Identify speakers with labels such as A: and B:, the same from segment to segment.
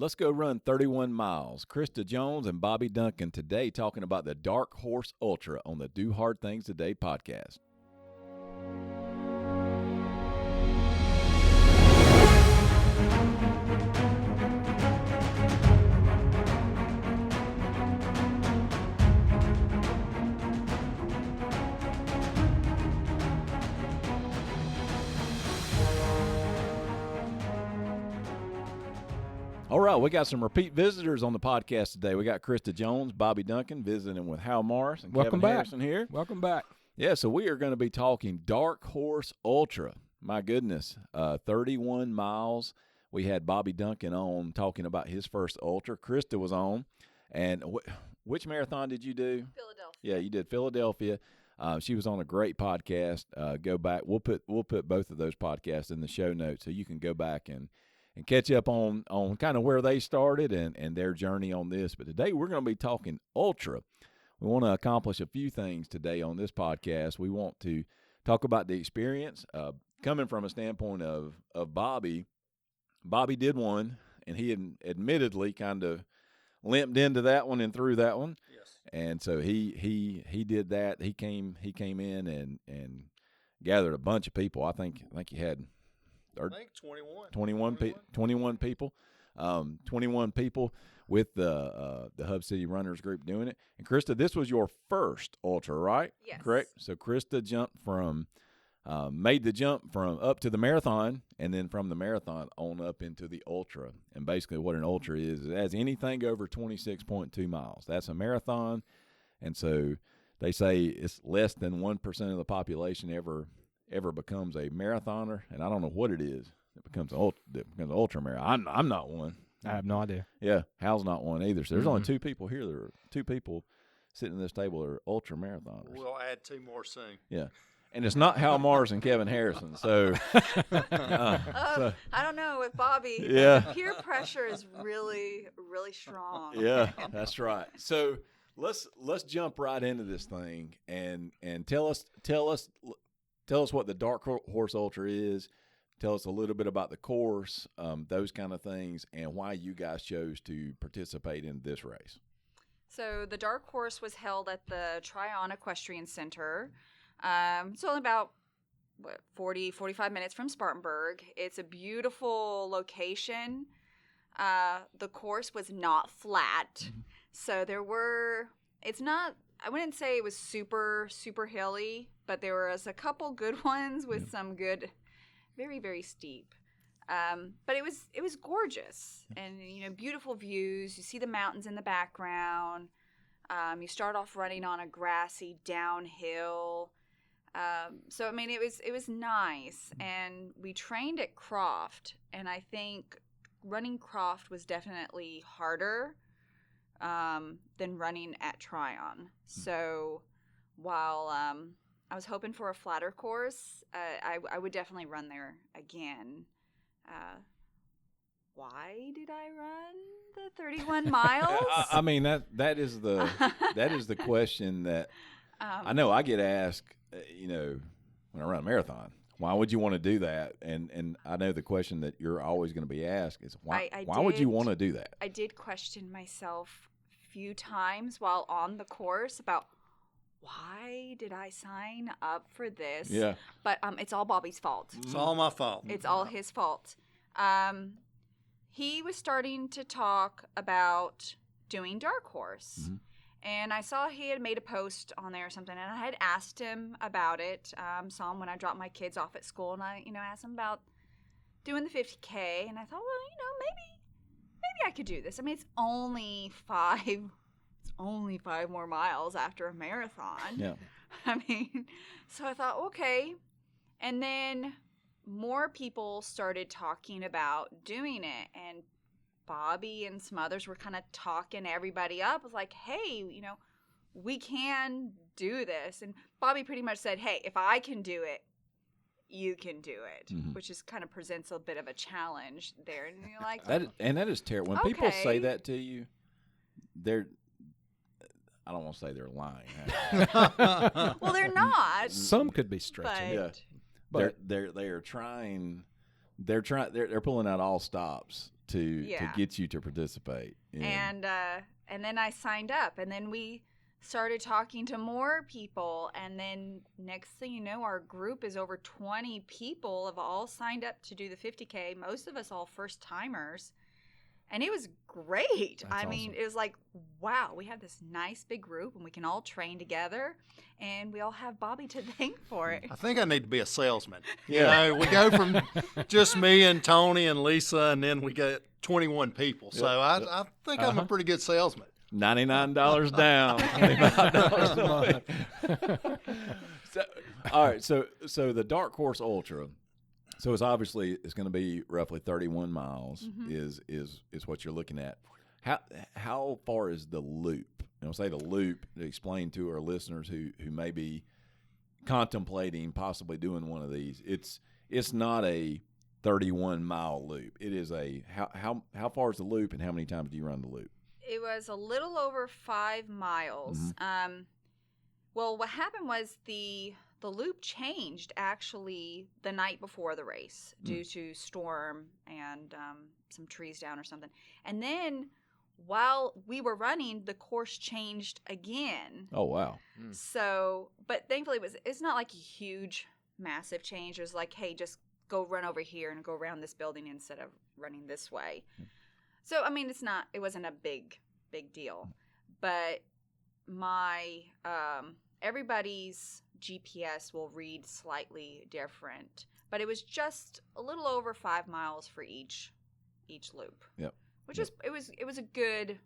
A: Let's go run 31 miles. Christa Jones and Bobby Duncan today talking about the Dark Horse Ultra on the Do Hard Things Today podcast. All right, we got some repeat visitors on the podcast today. We got Christa Jones, Bobby Duncan, visiting with Hal Morris and
B: Welcome
A: Kevin
B: back.
A: Harrison here.
B: Welcome back.
A: Yeah, so we are going to be talking Dark Horse Ultra. My goodness, 31 miles. We had Bobby Duncan on talking about his first Ultra. Christa was on. And which marathon did you do?
C: Philadelphia.
A: Yeah, you did Philadelphia. She was on a great podcast. Go back. We'll put both of those podcasts in the show notes so you can go back and catch up on kind of where they started and their journey on this. But today we're going to be talking Ultra. We want to accomplish a few things today on this podcast. We want to talk about the experience coming from a standpoint of Bobby. Bobby did one, and he admittedly kind of limped into that one and through that one.
D: Yes.
A: And so he did that. He came in and gathered a bunch of people. I think he had –
D: I think 21
A: people. 21 people with the Hub City Runners group doing it. And Christa, this was your first Ultra, right?
C: Yes.
A: Correct? So Christa made the jump from up to the marathon, and then from the marathon on up into the Ultra. And basically what an Ultra is as anything over 26.2 miles. That's a marathon. And so they say it's less than 1% of the population ever becomes a marathoner, and I don't know what it is that becomes an ultra marathon. I'm not one.
B: I have no idea.
A: Yeah, Hal's not one either. So there's only two people here. There are two people sitting at this table that are ultra marathoners.
D: We'll add two more soon.
A: Yeah, and it's not Hal Mars and Kevin Harrison. So,
C: I don't know with Bobby.
A: Yeah.
C: Peer pressure is really, really strong.
A: yeah, that's right. So let's jump right into this thing and tell us what the Dark Horse Ultra is. Tell us a little bit about the course, those kind of things, and why you guys chose to participate in this race.
C: So the Dark Horse was held at the Tryon Equestrian Center. It's only about 45 minutes from Spartanburg. It's a beautiful location. The course was not flat. So I wouldn't say it was super, super hilly, but there was a couple good ones with some good, very, very steep. But it was gorgeous and, beautiful views. You see the mountains in the background. You start off running on a grassy downhill. It was nice. And we trained at Croft, and I think running Croft was definitely harder than running at Tryon. So while I was hoping for a flatter course, I would definitely run there again. Why did I run the 31 miles?
A: I mean that is the question that I know I get asked. When I run a marathon, why would you want to do that? And I know the question that you're always going to be asked is why would you want to do that?
C: I did question myself a few times while on the course about why did I sign up for this?
A: Yeah.
C: But it's all Bobby's fault.
D: It's all my fault.
C: It's all his fault. He was starting to talk about doing Dark Horse. Mm-hmm. And I saw he had made a post on there or something, and I had asked him about it. Saw him when I dropped my kids off at school, and I, asked him about doing the 50K. And I thought, well, maybe I could do this. I mean, it's only 5 more miles after a marathon.
A: Yeah.
C: So I thought, okay. And then more people started talking about doing it, and Bobby and some others were kind of talking everybody up. It was like, hey, we can do this. And Bobby pretty much said, hey, if I can do it, you can do it,
A: mm-hmm.
C: which is kind of presents a bit of a challenge there. And you're like,
A: that is terrible. When people say that to you, I don't want to say they're lying.
C: Well, they're not.
B: Some could be stretching.
C: But
A: They're pulling out all stops to
C: Yeah.
A: get you to participate.
C: And then I signed up, and then we started talking to more people, and then next thing you know, our group is over 20 people have all signed up to do the 50K. Most of us all first timers, and it was great.
A: That's
C: mean,
A: awesome.
C: it was like, wow, we have this nice big group, and we can all train together, and we all have Bobby to thank for it.
D: I think I need to be a salesman.
A: Yeah.
D: You know, we go from just me and Tony and Lisa, and then we get 21 people. So I think I'm a pretty good salesman.
A: $99 down, $25 a month. So, all right, so the Dark Horse Ultra. So it's obviously going to be roughly 31 miles is what you're looking at. How far is the loop? And I'll say the loop to explain to our listeners who may be contemplating possibly doing one of these. It's not a 31-mile loop. It is a how far is the loop, and how many times do you run the loop?
C: It was a little over 5 miles. Well, what happened was the loop changed actually the night before the race due to storm and some trees down or something. And then while we were running, the course changed again.
A: Oh, wow.
C: So, but thankfully it's not like a huge, massive change. It was like, hey, just go run over here and go around this building instead of running this way. So, I mean, it wasn't a big deal, but my, everybody's GPS will read slightly different, but it was just a little over 5 miles for each loop.
A: Yep.
C: Which is, it was a good,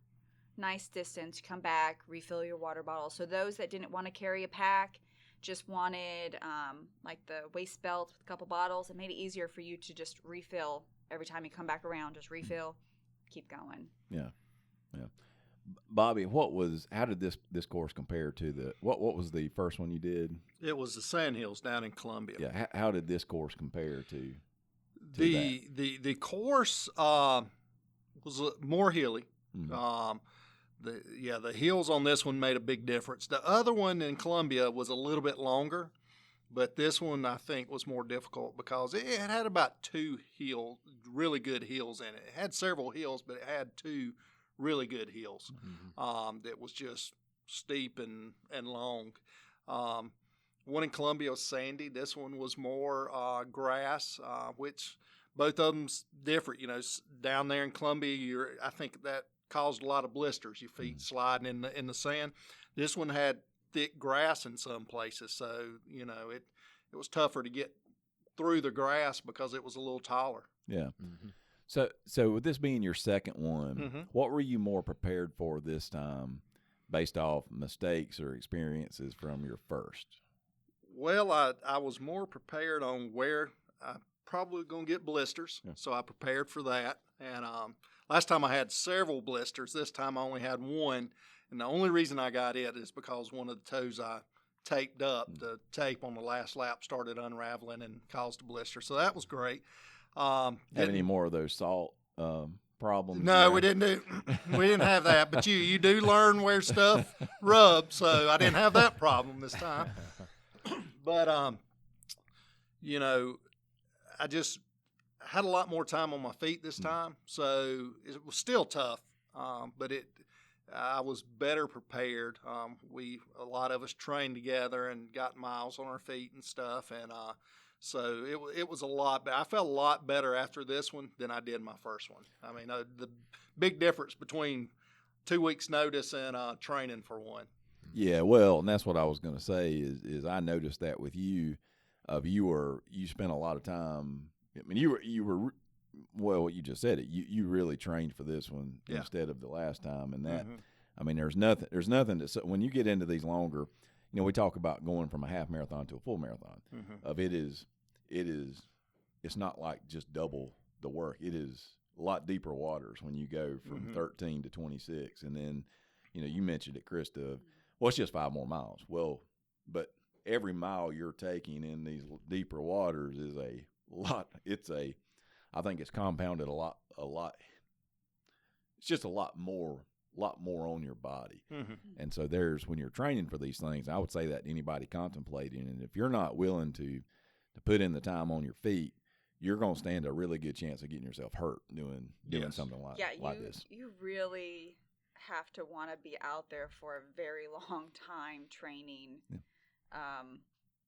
C: nice distance. Come back, refill your water bottle. So those that didn't want to carry a pack, just wanted, like the waist belt with a couple bottles, it made it easier for you to just refill every time you come back around, just refill, keep going.
A: Yeah. Bobby, how did this course compare to what was the first one you did?
D: It was the Sandhills down in Columbia.
A: Yeah. How did this course compare to
D: the course was more hilly.
A: Mm-hmm.
D: The hills on this one made a big difference. The other one in Columbia was a little bit longer, but this one I think was more difficult because it had about 2 really good hills in it. It had several hills, but it had 2 really good hills that was just steep and long. One in Columbia was sandy. This one was more grass, which both of them's different. You know, down there in Columbia, I think that caused a lot of blisters. Your feet sliding in the sand. This one had thick grass in some places, so you know it was tougher to get through the grass because it was a little taller.
A: Yeah. Mm-hmm. So with this being your second one, what were you more prepared for this time, based off mistakes or experiences from your first?
D: Well, I was more prepared on where I probably going to get blisters, so I prepared for that. And last time I had several blisters. This time I only had one, and the only reason I got it is because one of the toes I taped up, the tape on the last lap started unraveling and caused a blister. So that was great.
A: Have any more of those salt problems?
D: No, we didn't have that. But you do learn where stuff rubs, so I didn't have that problem this time. But you know, I just had a lot more time on my feet this time, so it was still tough. But I was better prepared. A lot of us trained together and got miles on our feet and stuff, and so it was a lot better. I felt a lot better after this one than I did my first one. I mean, the big difference between 2 weeks' notice and training for one.
A: Yeah, well, and that's what I was going to say is I noticed that with you, you spent a lot of time. I mean, you were well, you just said it. You really trained for this one instead of the last time, and that. I mean, there's nothing that when you get into these longer. You know, we talk about going from a half marathon to a full marathon. It's not like just double the work. It is a lot deeper waters when you go from 13 to 26. And then, you know, you mentioned it, Christa, well, it's just 5 more miles. Well, but every mile you're taking in these deeper waters is a lot. I think it's compounded a lot. It's just a lot more on your body. And so when you're training for these things, I would say that to anybody contemplating, and if you're not willing to put in the time on your feet, you're going to stand a really good chance of getting yourself hurt doing
D: Yes.
A: something like this.
C: You really have to want to be out there for a very long time training.
A: Yeah.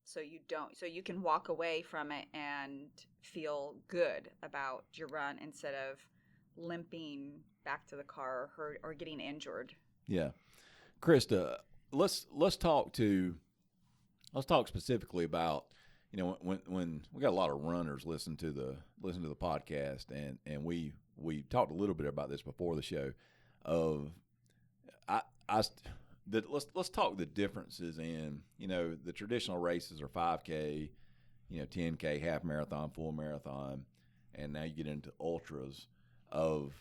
C: So you can walk away from it and feel good about your run instead of limping back to the car or hurt or getting injured.
A: Yeah. Christa, let's talk specifically about, when we got a lot of runners listen to the podcast, and we talked a little bit about this before the show let's talk the differences in, the traditional races are 5K, 10K, half marathon, full marathon, and now you get into ultras of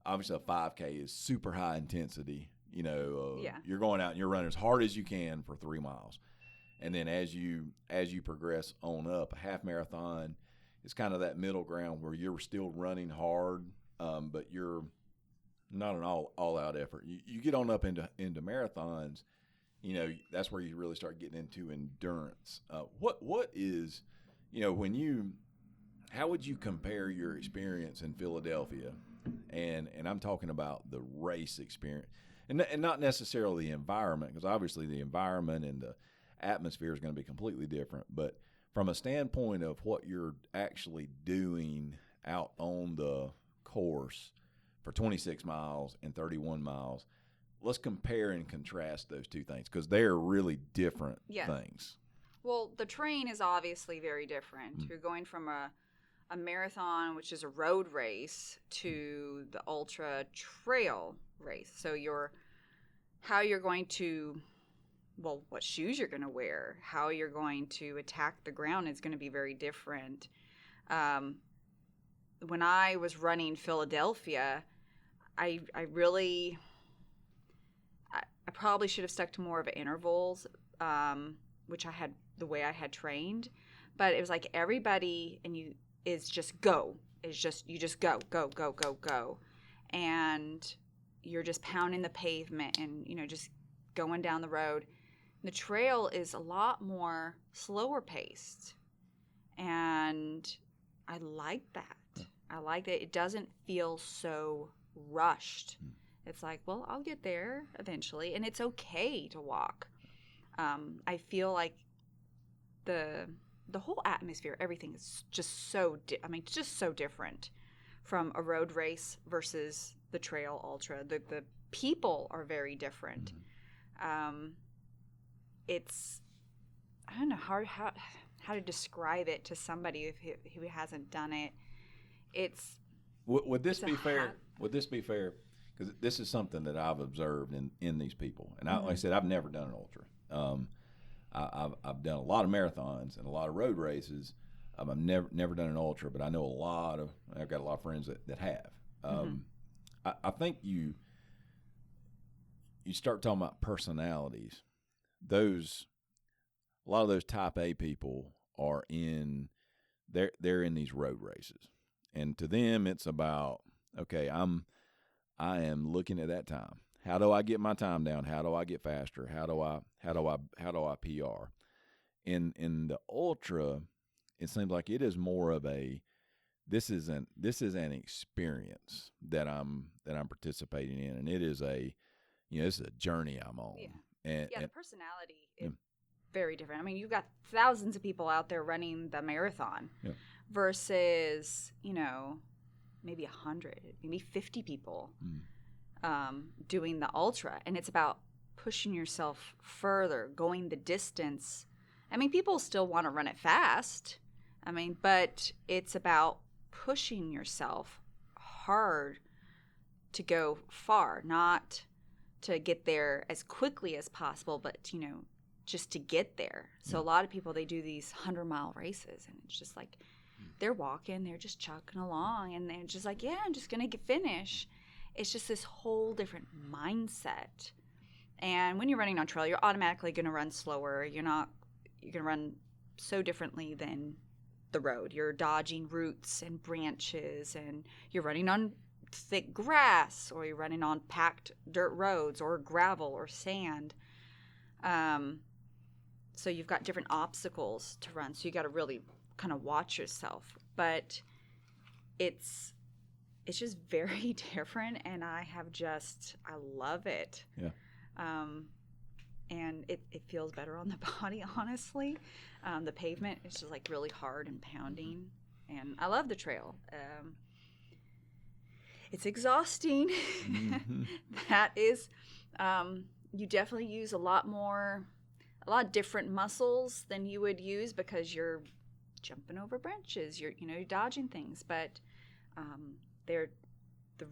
A: obviously a 5K is super high intensity, you're going out and you're running as hard as you can for 3 miles. And then as you progress on up, a half marathon is kind of that middle ground where you're still running hard, but you're not an all out effort. You get on up into marathons, that's where you really start getting into endurance. What is, how would you compare your experience in Philadelphia, and I'm talking about the race experience, and not necessarily the environment, because obviously the environment and the atmosphere is going to be completely different, but from a standpoint of what you're actually doing out on the course for 26 miles and 31 miles, let's compare and contrast those two things, because they're really different things.
C: Well, the terrain is obviously very different. You're going from a marathon, which is a road race, to the ultra trail race. So how you're going to, what shoes you're going to wear, how you're going to attack the ground is going to be very different. When I was running Philadelphia, I probably should have stuck to more of intervals, which I had the way I had trained, but it was like everybody is just go. It's just, you just go, go, go, go, go. And you're just pounding the pavement and, just going down the road. The trail is a lot more slower paced. And I like that. I like that it doesn't feel so rushed. It's like, well, I'll get there eventually, and it's okay to walk. I feel like the whole atmosphere, everything is just just so different from a road race versus the trail ultra. The people are very different. It's, I don't know how to describe it to somebody who hasn't done it. It's
A: would this be fair? Would this be fair? Because this is something that I've observed in these people, and like I said, I've never done an ultra. I've done a lot of marathons and a lot of road races. I've never done an ultra, but I know I've got a lot of friends that have. I think you start talking about personalities. A lot of those type A people are they're in these road races, and to them it's about, okay, I am looking at that time. How do I get my time down? How do I get faster? How do I PR? In the ultra, it seems like it is more of this is an experience that I'm participating in, and it is this is a journey I'm on.
C: And the personality is very different. I mean, you've got thousands of people out there running the marathon versus, maybe 100, maybe 50 people doing the ultra. And it's about pushing yourself further, going the distance. I mean, people still want to run it fast. I mean, but it's about pushing yourself hard to go far, not to get there as quickly as possible, but, just to get there. So a lot of people, they do these 100-mile races, and it's just like they're walking, they're just chugging along, and they're just like, I'm just going to finish. It's just this whole different mindset. And when you're running on trail, you're automatically going to run slower. You're going to run so differently than the road. You're dodging roots and branches, and you're running on thick grass, or you're running on packed dirt roads or gravel or sand. So you've got different obstacles to run. So you got to really kind of watch yourself. But it's just very different, and I love it.
A: Yeah.
C: And it feels better on the body, honestly. The pavement is just like really hard and pounding, and I love the trail. It's exhausting.
A: Mm-hmm.
C: That is, you definitely use a lot of different muscles than you would use because you're jumping over branches, you're dodging things. But the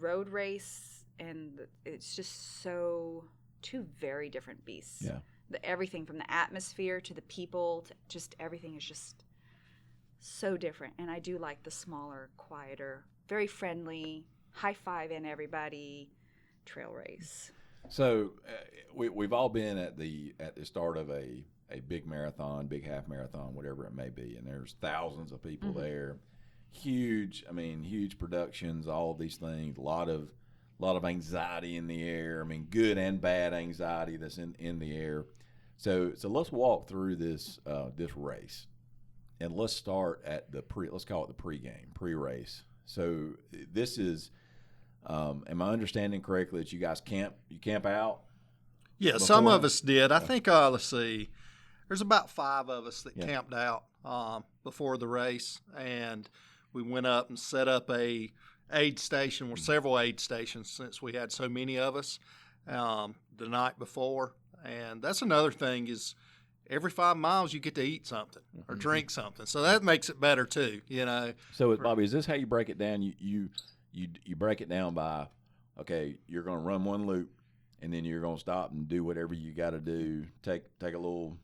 C: road race, and it's just two very different beasts.
A: Yeah.
C: Everything from the atmosphere to the people to just everything is just so different. And I do like the smaller, quieter, very friendly, high-fiving everybody trail race.
A: So we've all been at the start of a big marathon, big half marathon, whatever it may be, and there's thousands of people there. Huge productions, all of these things, a lot of anxiety in the air. I mean, good and bad anxiety that's in the air. So let's walk through this race, and let's start at let's call it the pre-race. So this is, am I understanding correctly that you guys camp out?
D: Yeah,
A: before?
D: some of us did. I think, let's see, there's about 5 of us that camped out before the race, and we went up and set up a aid station, or several aid stations, since we had so many of us the night before. And that's another thing is every 5 miles you get to eat something or drink something, so that makes it better too.
A: So Bobby, is this how you break it down? You break it down by, okay, you're going to run one loop, and then you're going to stop and do whatever you got to do. Take a little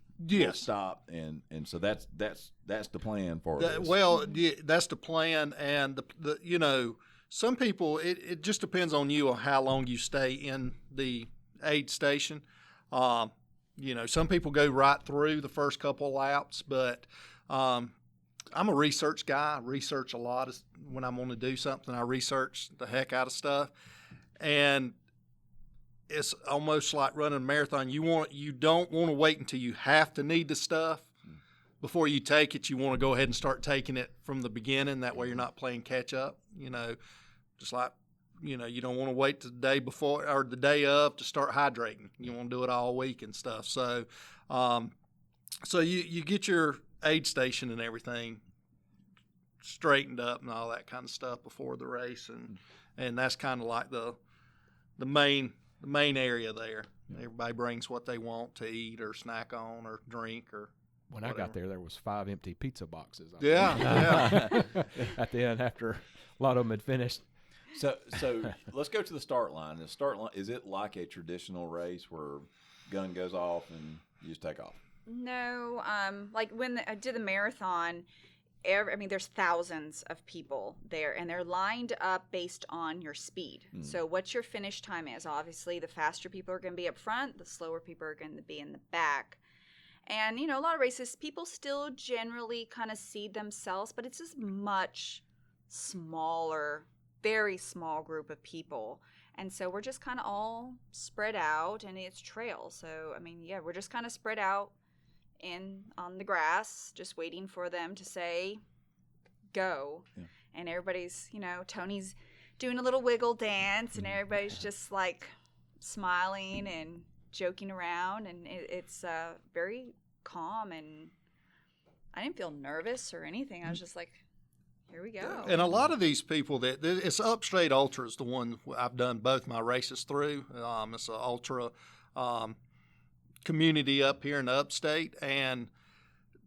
A: stop, and so that's the plan for this.
D: Well, that's the plan, and the some people it just depends on you on how long you stay in the aid station. Some people go right through the first couple of laps, but I'm a research guy. I research a lot when I'm going to do something. I research the heck out of stuff, and it's almost like running a marathon. You don't want to wait until you have to need the stuff before you take it. You want to go ahead and start taking it from the beginning. That way you're not playing catch up. Just like, you don't want to wait the day before or the day of to start hydrating. You want to do it all week and stuff. So, you get your aid station and everything straightened up and all that kind of stuff before the race, and that's kind of like the main area there. Everybody brings what they want to eat or snack on or drink or.
B: When I got there was 5 empty pizza boxes.
D: Yeah.
B: At the end, after a lot of them had finished.
A: So let's go to the start line. The start line, is it like a traditional race where gun goes off and you just take off?
C: No, like when I did the marathon, there's thousands of people there, and they're lined up based on your speed. So what your finish time is. Obviously, the faster people are going to be up front, the slower people are going to be in the back. And, a lot of races, people still generally kind of seed themselves, but it's just much smaller, very small group of people. And so we're just kind of all spread out, and it's trail. So, we're just kind of spread out on the grass, just waiting for them to say, go. Yeah. And everybody's, Tony's doing a little wiggle dance, and everybody's just like smiling and joking around, and it's very calm, and I didn't feel nervous or anything. I was just like, here we go.
D: And a lot of these people it's Upstate Ultra is the one I've done both my races through. It's an ultra community up here in the Upstate, and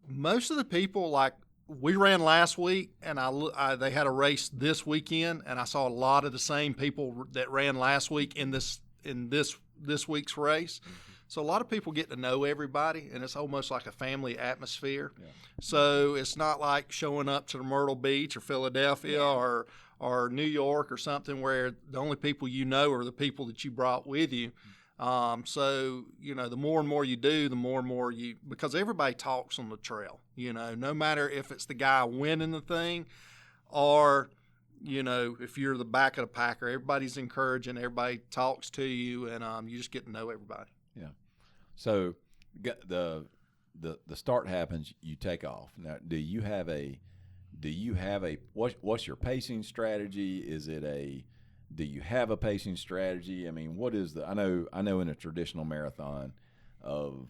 D: most of the people, like, we ran last week, and they had a race this weekend, and I saw a lot of the same people that ran last week in this week's race. So a lot of people get to know everybody, and it's almost like a family atmosphere. Yeah. So it's not like showing up to Myrtle Beach or Philadelphia or New York or something where the only people you know are the people that you brought with you. So, the more and more you do, the more and more because everybody talks on the trail, no matter if it's the guy winning the thing or, if you're the back of the packer, everybody's encouraging, everybody talks to you, and you just get to know everybody.
A: Yeah. So the start happens, you take off. Now, do you have a do you have what's your pacing strategy? Do you have a pacing strategy? I mean, what is I know in a traditional marathon of,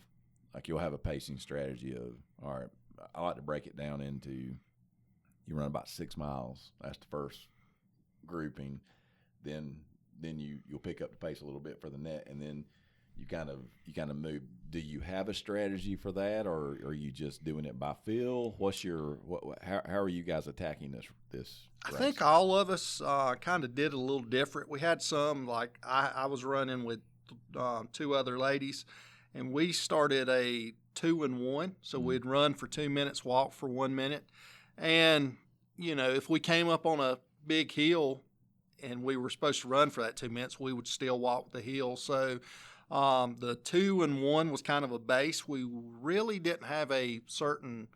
A: like, you'll have a pacing strategy of, all right, I like to break it down into, you run about 6 miles. That's the first grouping. Then you'll pick up the pace a little bit for the net, and then you kind of move. Do you have a strategy for that, or are you just doing it by feel? How are you guys attacking this race?
D: I think all of us kind of did it a little different. We had some, like I was running with 2 other ladies, and we started a 2 and 1. So we'd run for 2 minutes, walk for 1 minute. And, if we came up on a big hill and we were supposed to run for that 2 minutes, we would still walk the hill. So the 2 and 1 was kind of a base. We really didn't have a certain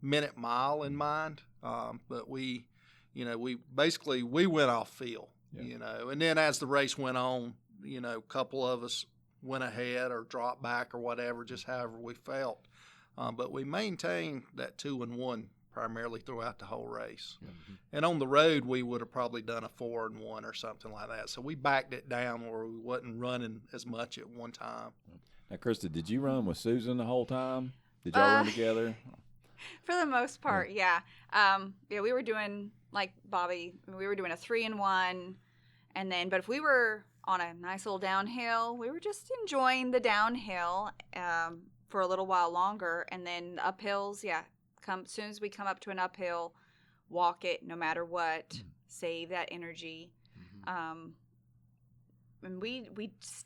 D: minute mile in mind, but we went off feel, and then as the race went on, a couple of us went ahead or dropped back or whatever, just however we felt. But we maintained that 2 and 1 primarily throughout the whole race.
A: Mm-hmm.
D: And on the road, we would have probably done a 4 and 1 or something like that. So we backed it down where we wasn't running as much at one time.
A: Now, Christa, did you run with Susan the whole time? Did y'all run together?
C: For the most part, yeah. We were doing, like Bobby, we were doing a 3 and 1, and then, but if we were on a nice little downhill, we were just enjoying the downhill for a little while longer, and then the uphills, as soon as we come up to an uphill, walk it no matter what, save that energy. And we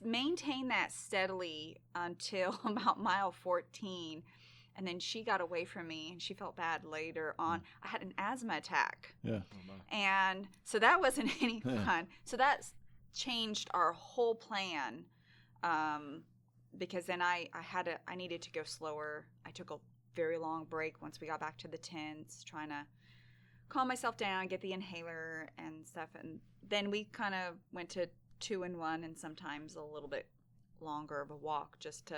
C: maintained that steadily until about mile 14. And then she got away from me, and she felt bad later on. I had an asthma attack. Yeah. And so that wasn't any fun. So that changed our whole plan, because then I needed to go slower. I took a very long break once we got back to the tents, trying to calm myself down, get the inhaler and stuff. And then we kind of went to 2 and 1, and sometimes a little bit longer of a walk just to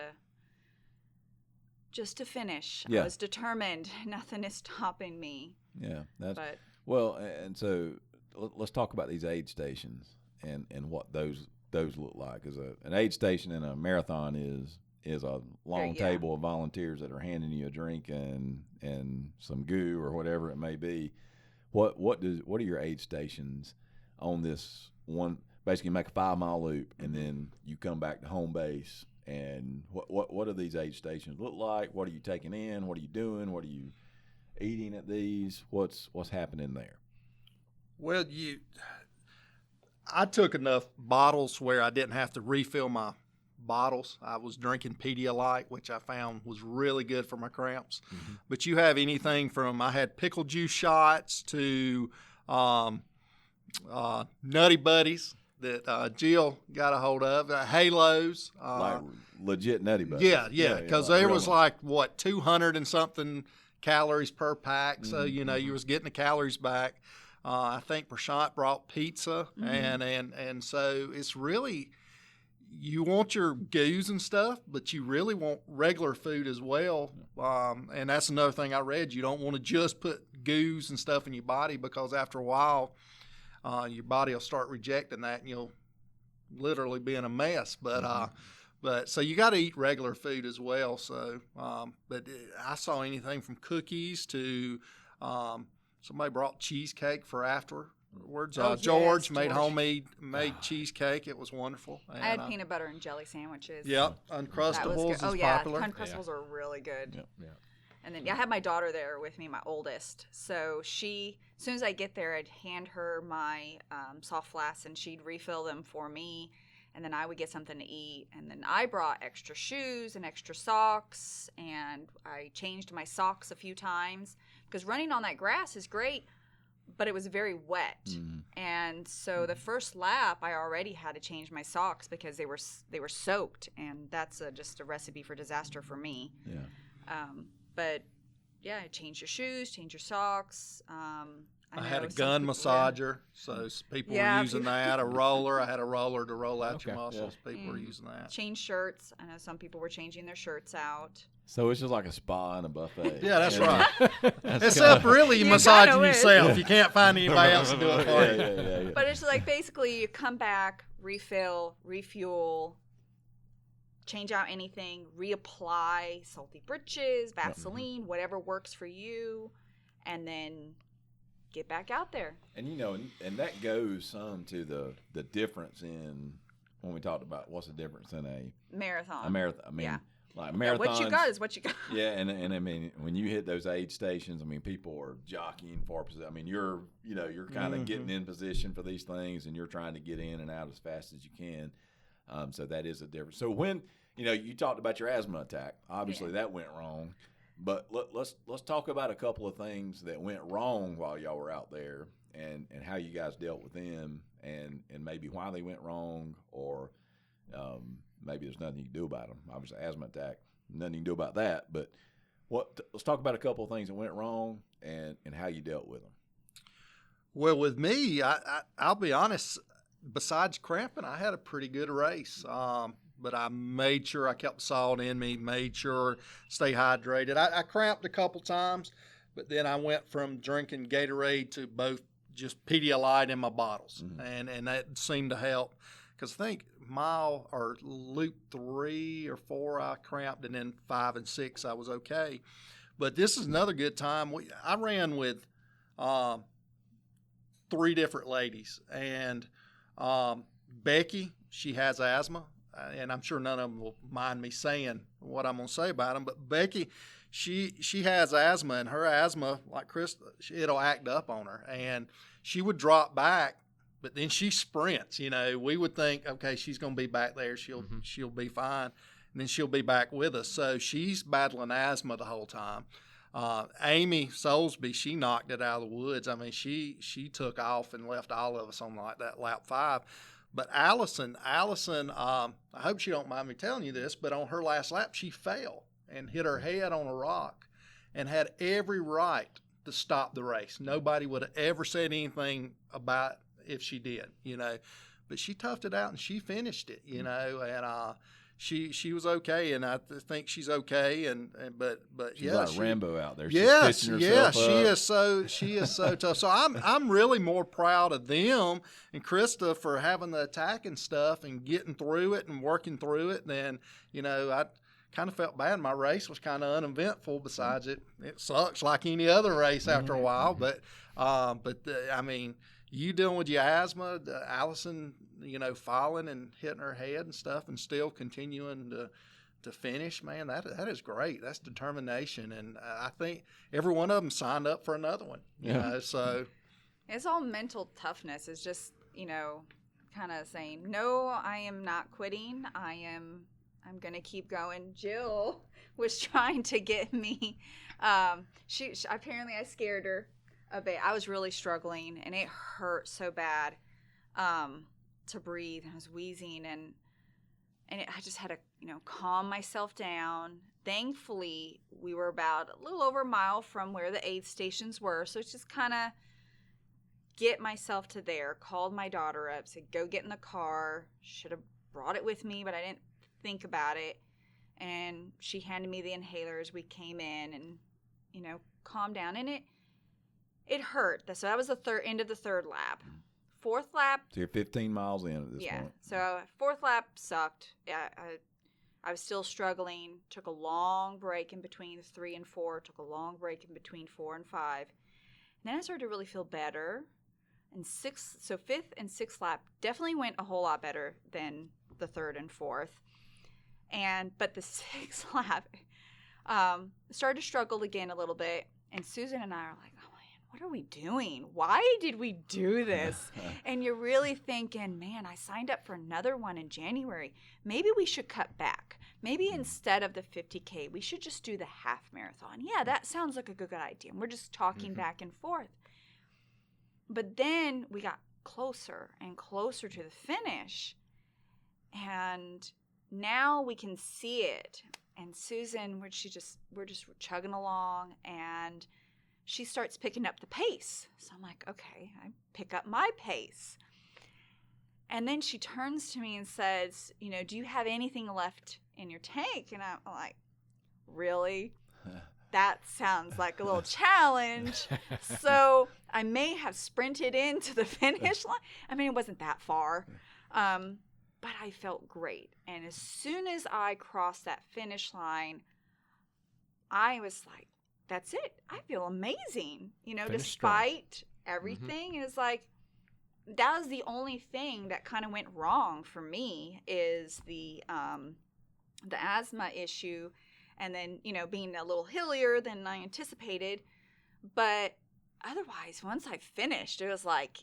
C: finish. I was determined. Nothing is stopping me.
A: Yeah, well. And so let's talk about these aid stations and what those look like. Because an aid station in a marathon is a long table of volunteers that are handing you a drink and some goo or whatever it may be. What are your aid stations on this one? Basically, make a 5-mile loop, and then you come back to home base. And what do these aid stations look like? What are you taking in? What are you doing? What are you eating at these? What's happening there?
D: Well, I took enough bottles where I didn't have to refill my bottles. I was drinking Pedialyte, which I found was really good for my cramps. Mm-hmm. But you have anything from, I had pickle juice shots to Nutty Buddies that Jill got a hold of, Halos.
A: Like legit Nutty Buddies.
D: Yeah, because there was like, 200 and something calories per pack. So, you was getting the calories back. I think Prashant brought pizza, and so it's really, you want your goos and stuff, but you really want regular food as well. And that's another thing I read. You don't want to just put goos and stuff in your body, because after a while, your body will start rejecting that, and you'll literally be in a mess. But so you got to eat regular food as well. So, but I saw anything from cookies to somebody brought cheesecake for afterwards. George made homemade cheesecake. It was wonderful. And,
C: I had peanut butter and jelly sandwiches.
D: Yep, Uncrustables is popular.
C: Uncrustables are really good.
A: Yeah.
C: And then I had my daughter there with me, my oldest. So as soon as I get there, I'd hand her my soft flasks, and she'd refill them for me. And then I would get something to eat. And then I brought extra shoes and extra socks, and I changed my socks a few times, because running on that grass is great, but it was very wet. Mm-hmm. And so the first lap, I already had to change my socks because they were soaked, and that's just a recipe for disaster for me. Yeah. But yeah, change your shoes, change your socks.
D: I had
C: know
D: a
C: some
D: gun
C: people-
D: massager, so people
C: Yeah,
D: were using that. A roller. I had a roller to roll out your
B: Okay.
D: muscles. People were using that.
C: Change shirts. I know some people were changing their shirts out.
A: So it's just like a spa and a buffet.
D: Yeah, that's
A: And-
D: right. Except really
C: You
D: massaging
C: kinda wish.
D: yourself. You can't find anybody else to do it for
A: Yeah,
D: you.
A: yeah.
C: But it's like basically you come back, refill, refuel, change out anything, reapply salty britches, Vaseline, whatever works for you, and then get back out there.
A: And and that goes some to the difference in when we talked about what's the difference in a
C: Marathon.
A: marathon. I mean,
C: Yeah.
A: like
C: Yeah,
A: marathons.
C: what you got is what you got.
A: Yeah, and I mean, when you hit those aid stations, I mean, people are jockeying for position. I mean, you're kind of getting in position for these things, and you're trying to get in and out as fast as you can. So that is a difference. So when you talked about your asthma attack, obviously that went wrong. But let's talk about a couple of things that went wrong while y'all were out there, and how you guys dealt with them, and maybe why they went wrong, or maybe there's nothing you can do about them. Obviously, asthma attack, nothing you can do about that. But let's talk about a couple of things that went wrong and how you dealt with them.
D: Well, with me, I'll be honest. Besides cramping, I had a pretty good race. But I made sure I kept the salt in me, made sure stay hydrated. I cramped a couple times, but then I went from drinking Gatorade to both just Pedialyte in my bottles, and that seemed to help. Because I think mile or loop 3 or 4 I cramped, and then 5 and 6 I was okay. But this is another good time. I ran with 3 different ladies, and Becky, she has asthma. And I'm sure none of them will mind me saying what I'm going to say about them. But Becky, she has asthma, and her asthma, like Christa, it'll act up on her. And she would drop back, but then she sprints. We would think, okay, she's going to be back there. She'll be fine. And then she'll be back with us. So she's battling asthma the whole time. Amy Soulsby, she knocked it out of the woods. I mean, she took off and left all of us on like that lap 5. But Allison, I hope she don't mind me telling you this, but on her last lap, she fell and hit her head on a rock and had every right to stop the race. Nobody would have ever said anything about if she did, But she toughed it out and she finished it, and she was okay, and I think she's okay. But
A: She's
D: yeah,
A: like Rambo out there.
D: Yes,
A: She's stitching herself up.
D: she is so tough. So I'm really more proud of them and Christa for having the attack and stuff and getting through it and working through it. Then I kind of felt bad. My race was kind of uneventful. Besides it sucks like any other race after a while. But I mean, you dealing with your asthma, Allison, falling and hitting her head and stuff, and still continuing to finish, man, that is great. That's determination, and I think every one of them signed up for another one. So
C: It's all mental toughness. It's just kind of saying, no, I am not quitting. I'm going to keep going. Jill was trying to get me. She apparently I scared her a bit. I was really struggling, and it hurt so bad to breathe. I was wheezing, and I just had to calm myself down. Thankfully, we were about a little over a mile from where the aid stations were, so it's just kind of get myself to there. Called my daughter up, said go get in the car. Should have brought it with me, but I didn't think about it. And she handed me the inhalers. We came in and calmed down, and it hurt. So that was the end of the 3rd lap. 4th lap.
A: So you're 15 miles in at this point.
C: So 4th lap sucked. I was still struggling. Took a long break in between 3 and 4. Took a long break in between 4 and 5. And then I started to really feel better. And 5th and 6th lap definitely went a whole lot better than the 3rd and 4th. But the 6th lap started to struggle again a little bit. And Susan and I are like, what are we doing? Why did we do this? And you're really thinking, man, I signed up for another one in January. Maybe we should cut back. Maybe instead of the 50K, we should just do the half marathon. Yeah, that sounds like a good idea. And we're just talking back and forth. But then we got closer and closer to the finish. And now we can see it. And Susan, we're just chugging along, and she starts picking up the pace. So I'm like, okay, I pick up my pace. And then she turns to me and says, do you have anything left in your tank? And I'm like, really? That sounds like a little challenge. So I may have sprinted into the finish line. I mean, it wasn't that far. But I felt great. And as soon as I crossed that finish line, I was like, that's it. I feel amazing. Despite everything. It was like, that was the only thing that kind of went wrong for me is the asthma issue, and then being a little hillier than I anticipated. But otherwise, once I finished, it was like,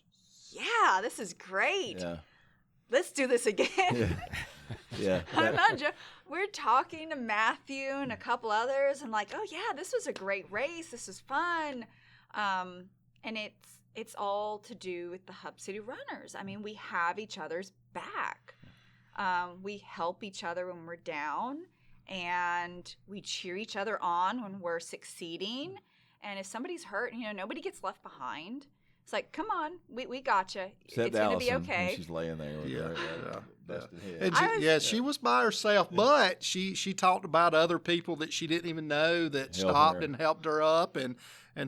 C: yeah, this is great.
A: Yeah.
C: Let's do this again.
A: Yeah.
C: I'm not joking. We're talking to Matthew and a couple others, and like, oh yeah, this was a great race. This was fun, and it's all to do with the Hub City Runners. I mean, we have each other's back. We help each other when we're down, and we cheer each other on when we're succeeding. And if somebody's hurt, nobody gets left behind. It's like, come on, we got you.
A: Except
C: it's going to be
A: Allison,
C: okay.
A: when she's laying there with her busted head.
D: And she was by herself, but she talked about other people that she didn't even know that stopped and helped her up and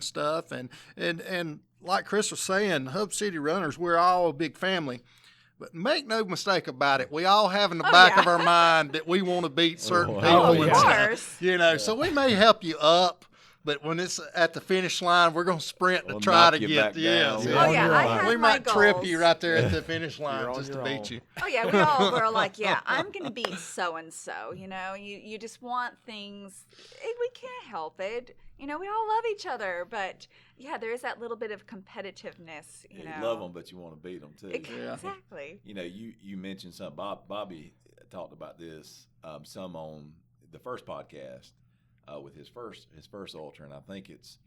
D: stuff. And like Chris was saying, Hub City Runners, we're all a big family. But make no mistake about it, we all have in the back of our mind that we want to beat certain people and stuff. So we may help you up. But when it's at the finish line, we're going to sprint to try to get
C: we
D: might trip you right there at the finish line just to beat you.
C: Oh yeah, we all were like, yeah, I'm going to beat so and so. You just want things. We can't help it. We all love each other, but yeah, there is that little bit of competitiveness. You
A: love them, but you want to beat them too.
C: Exactly.
A: You mentioned something. Bobby talked about this some on the first podcast. With his first ultra, and I think it's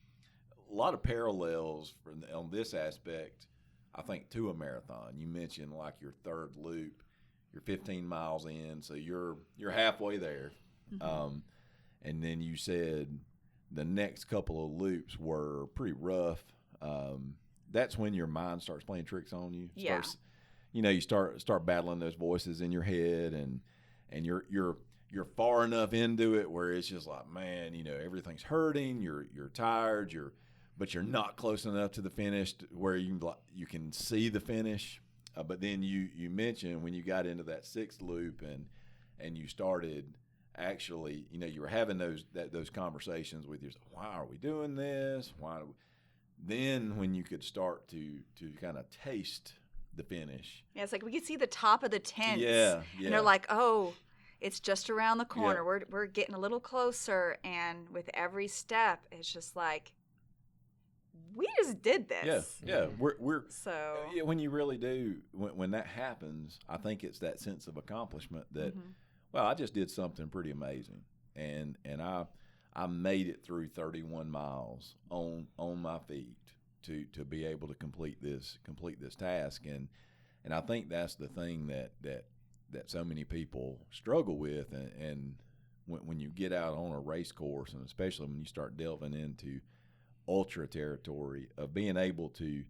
A: a lot of parallels on this aspect. I think to a marathon. You mentioned like your third loop, you're 15 miles in, so you're halfway there, and then you said the next couple of loops were pretty rough. That's when your mind starts playing tricks on you. You start battling those voices in your head, and you're far enough into it where it's just like, man, everything's hurting. You're tired. But you're not close enough to the finish where you can see the finish. But then you mentioned when you got into that sixth loop and you started actually, you were having those conversations with yourself. Why are we doing this? Then when you could start to kind of taste the finish.
C: Yeah, it's like we could see the top of the tent.
A: Yeah.
C: And they're like, oh, it's just around the corner. Yep. We're getting a little closer, and with every step, it's just like we just did this.
A: Yeah. We're
C: so
A: when you really do when that happens, I think it's that sense of accomplishment that well, I just did something pretty amazing, and I made it through 31 miles on my feet to be able to complete this task, and I think that's the thing that so many people struggle with, and when you get out on a race course, and especially when you start delving into ultra territory, of being able to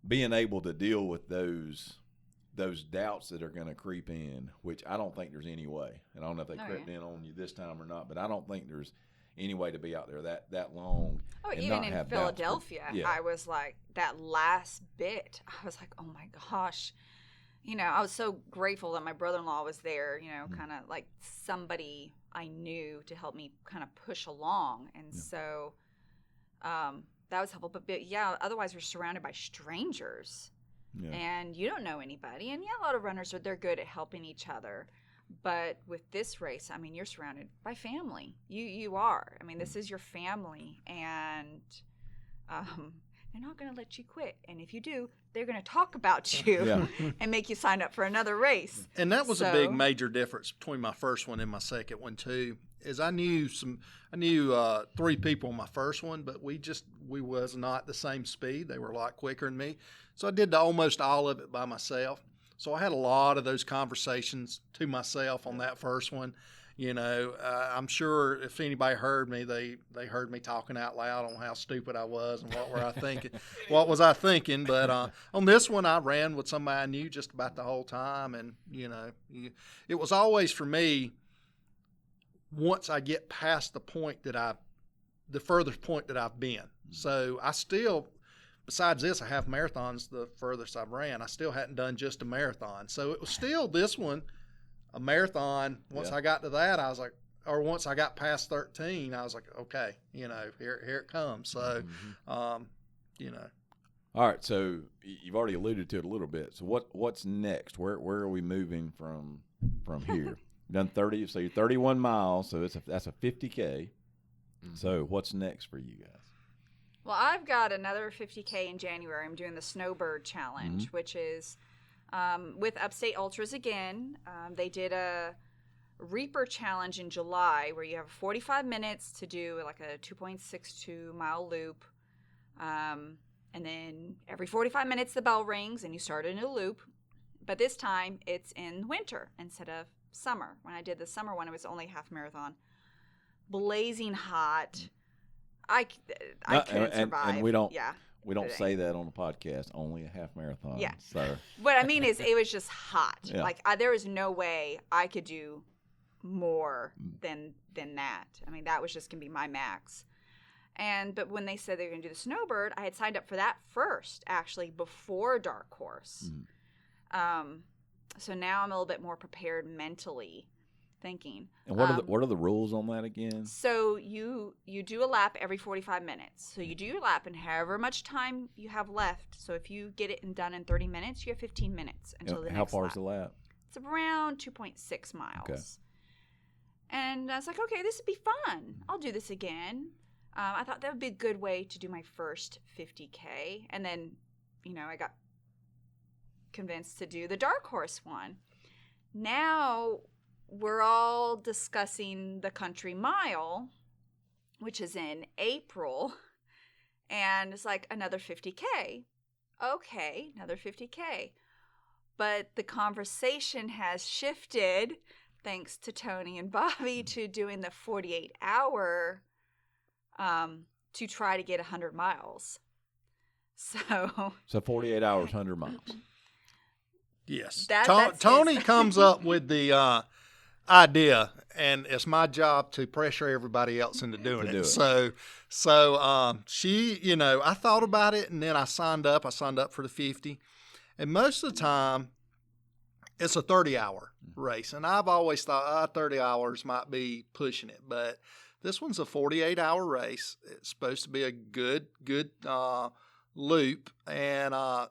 A: deal with those doubts that are going to creep in, which I don't think there's any way, and I don't know if they crept in on you this time or not, but I don't think there's any way to be out there that long.
C: Oh, even in Philadelphia, I was like, that last bit, I was like, oh my gosh. I was so grateful that my brother-in-law was there, kind of like somebody I knew to help me kind of push along. And so that was helpful. But yeah, otherwise we're surrounded by strangers and you don't know anybody. And a lot of runners they're good at helping each other. But with this race, I mean, you're surrounded by family. You are. I mean, this is your family, and they're not going to let you quit. And if you do, they're going to talk about you and make you sign up for another race.
D: And that was a big major difference between my first one and my second one too. Is I knew three people on my first one, but we was not the same speed. They were a lot quicker than me. So I did almost all of it by myself. So I had a lot of those conversations to myself on that first one. I'm sure if anybody heard me, they heard me talking out loud on how stupid I was and what were I thinking, what was I thinking. But on this one, I ran with somebody I knew just about the whole time, and it was always for me. Once I get past the furthest point that I've been, so I still. Besides this, a half marathon's the furthest I've ran. I still hadn't done just a marathon. So it was still this one, a marathon. Once I got to that, I was like, or once I got past 13, I was like, okay, here it comes. So,
A: All right. So you've already alluded to it a little bit. So what's next? Where are we moving from here? You've done 30, so you're 31 miles. So that's a 50K. So what's next for you guys?
C: Well, I've got another 50K in January. I'm doing the Snowbird Challenge, which is with Upstate Ultras again. They did a Reaper Challenge in July where you have 45 minutes to do like a 2.62 mile loop. And then every 45 minutes the bell rings and you start a new loop. But this time it's in winter instead of summer. When I did the summer one, it was only half marathon. Blazing hot. I couldn't survive.
A: And we don't say that on the podcast. Only a half marathon.
C: Yeah.
A: So
C: what I mean is, it was just hot.
A: Yeah.
C: Like there was no way I could do more than that. I mean, that was just gonna be my max. But when they said they were gonna do the Snowbird, I had signed up for that first, actually, before Dark Horse. So now I'm a little bit more prepared mentally. Thinking.
A: And what are the rules on that again?
C: So you do a lap every 45 minutes. So you do your lap, and however much time you have left. So if you get it done in 30 minutes, you have 15 minutes until the next lap.
A: How far is the lap?
C: It's around 2.6 miles.
A: Okay.
C: And I was like, okay, this would be fun. I'll do this again. I thought that would be a good way to do my first 50K. And then, I got convinced to do the Dark Horse one. Now we're all discussing the Country Mile, which is in April, and it's like another 50K. Okay, another 50K. But the conversation has shifted, thanks to Tony and Bobby, to doing the 48-hour to try to get 100 miles. So
A: 48 hours, 100 miles.
D: Yes.
C: That's
D: Tony comes up with the idea, and it's my job to pressure everybody else into doing it. So she, I thought about it, and then I signed up. I signed up for the 50, and most of the time, it's a 30-hour race, and I've always thought 30 hours might be pushing it, but this one's a 48-hour race. It's supposed to be a good loop, and I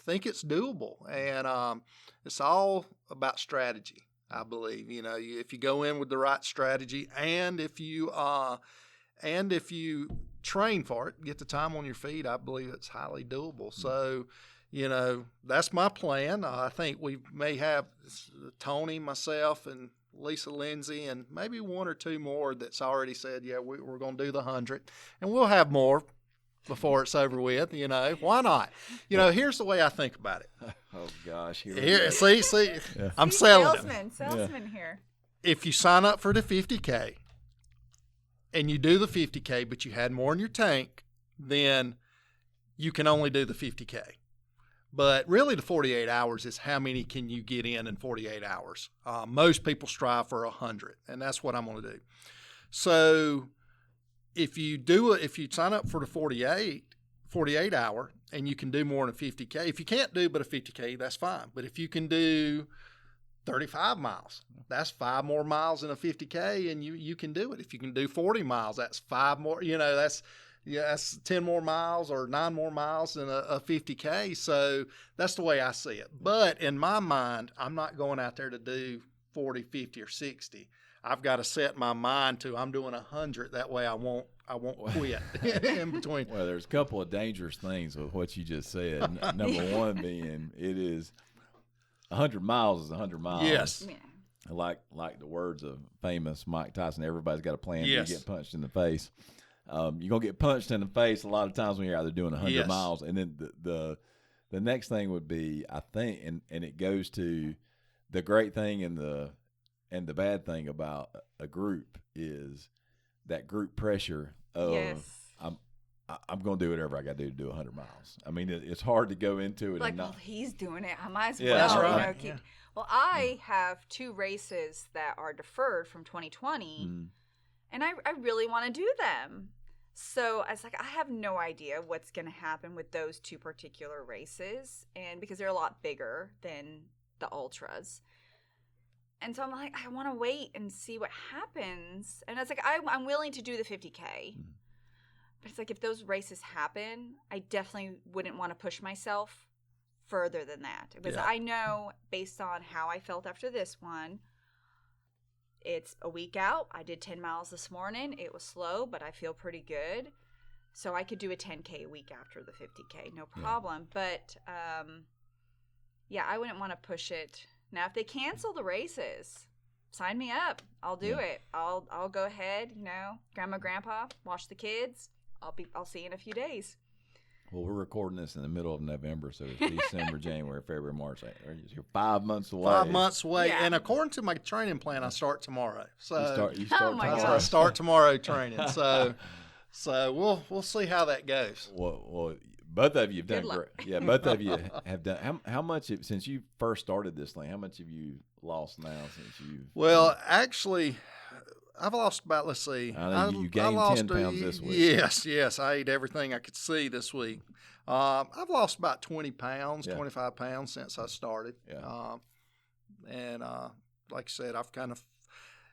D: think it's doable, and it's all about strategy. I believe, if you go in with the right strategy, and if you train for it, get the time on your feet, I believe it's highly doable. So, that's my plan. I think we may have Tony, myself, and Lisa Lindsay, and maybe one or two more that's already said, yeah, we're going to do the 100, and we'll have more before it's over with. Why not? Here's the way I think about it.
A: Oh gosh,
D: see, yeah. I'm selling
C: salesman here.
D: If you sign up for the 50K and you do the 50K, but you had more in your tank, then you can only do the 50K. But really, the 48 hours is how many can you get in 48 hours. Most people strive for 100, and that's what I'm going to do. So if you sign up for the 48 hour, and you can do more than a 50K. If you can't do but a 50K, that's fine. But if you can do 35 miles, that's 5 more miles than a 50K, and you can do it. If you can do 40 miles, that's 5 more, that's 10 more miles or 9 more miles than a 50K. So that's the way I see it. But in my mind, I'm not going out there to do 40, 50, or 60. I've got to set my mind to I'm doing 100. That way I won't quit in between.
A: Well, there's a couple of dangerous things with what you just said. Number one being it is 100 miles is 100 miles.
D: Yes.
C: Yeah.
A: Like the words of famous Mike Tyson, everybody's got a plan
D: Yes.
A: to get punched in the face. You're going to get punched in the face a lot of times when you're out there doing 100
D: Yes.
A: miles. And then the next thing would be, I think, and it goes to the great thing in And the bad thing about a group is that group pressure of
C: Yes.
A: I'm going to do whatever I got to do 100 miles. I mean, it's hard to go into it
C: Like,
A: and not.
C: well, he's doing it. I might as
A: Yeah,
C: well.
A: that's right.
C: You know, keep. Well, I have 2 races that are deferred from 2020, and I really want to do them. So I was like, I have no idea what's going to happen with those 2 particular races, and because they're a lot bigger than the ultras. And so I'm like, I want to wait and see what happens. And it's like, I'm willing to do the 50K. But it's like, if those races happen, I definitely wouldn't want to push myself further than that. Because I know, based on how I felt after this one, it's a week out. I did 10 miles this morning. It was slow, but I feel pretty good. So I could do a 10K a week after the 50K, no problem. But, I wouldn't want to push it. Now, if they cancel the races, sign me up. I'll do it. I'll go ahead, grandma, grandpa, watch the kids. I'll see you in a few days.
A: Well, we're recording this in the middle of November, so it's December, January, February, March. You're 5 months away.
D: 5 months away,
C: Yeah.
D: and according to my training plan, I start tomorrow. So
A: You start
C: Oh, my
A: tomorrow.
D: I start tomorrow training. So we'll see how that goes.
A: Well, both of you have done
C: Good luck.
A: great. Yeah, both of you have done. How much since you first started this thing? How much have you lost now since you?
D: Well, actually, I've lost about, let's see.
A: I know you gained
D: lost
A: 10 pounds this week.
D: Yes. I ate everything I could see this week. I've lost about 20 pounds, 25 pounds since I started.
A: Yeah.
D: And like I said,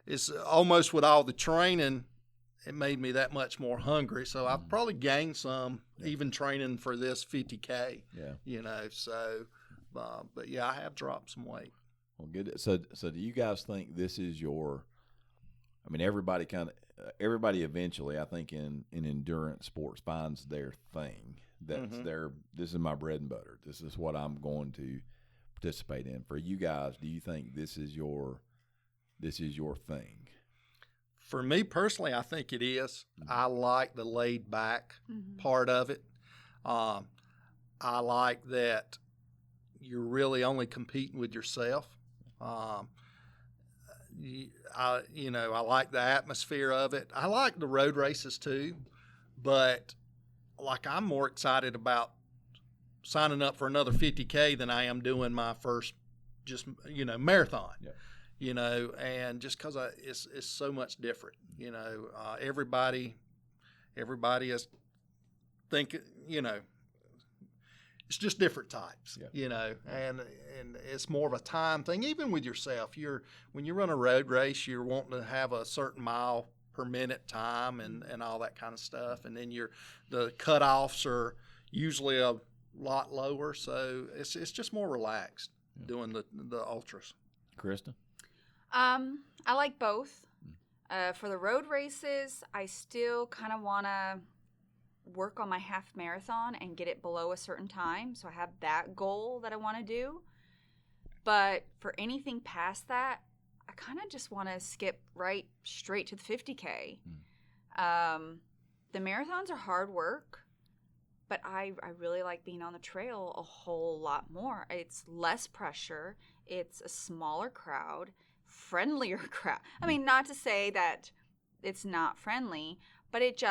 D: it's almost with all the training, it made me that much more hungry. So I've probably gained some, even training for this 50K.
A: Yeah.
D: So, but yeah, I have dropped some weight.
A: Well, good. So do you guys think this is your? I mean, everybody eventually, I think, in endurance sports finds their thing. That's this is my bread and butter. This is what I'm going to participate in. For you guys, do you think this is your thing?
D: For me personally, I think it is. I like the laid back part of it. I like that you're really only competing with yourself. I like the atmosphere of it. I like the road races too, but like I'm more excited about signing up for another 50K than I am doing my first marathon. Yeah. And just because it's so much different. Everybody is thinking. It's just different types.
A: Yeah.
D: And it's more of a time thing. Even with yourself, when you run a road race, you're wanting to have a certain mile per minute time and all that kind of stuff. And then the cutoffs are usually a lot lower, so it's just more relaxed doing the ultras.
A: Christa?
C: I like both. For the road races, I still kind of want to work on my half marathon and get it below a certain time. So I have that goal that I want to do. But for anything past that, I kind of just want to skip right straight to the 50K. The marathons are hard work, but I really like being on the trail a whole lot more. It's less pressure. It's a smaller crowd, friendlier crowd. I mean, not to say that it's not friendly, but it's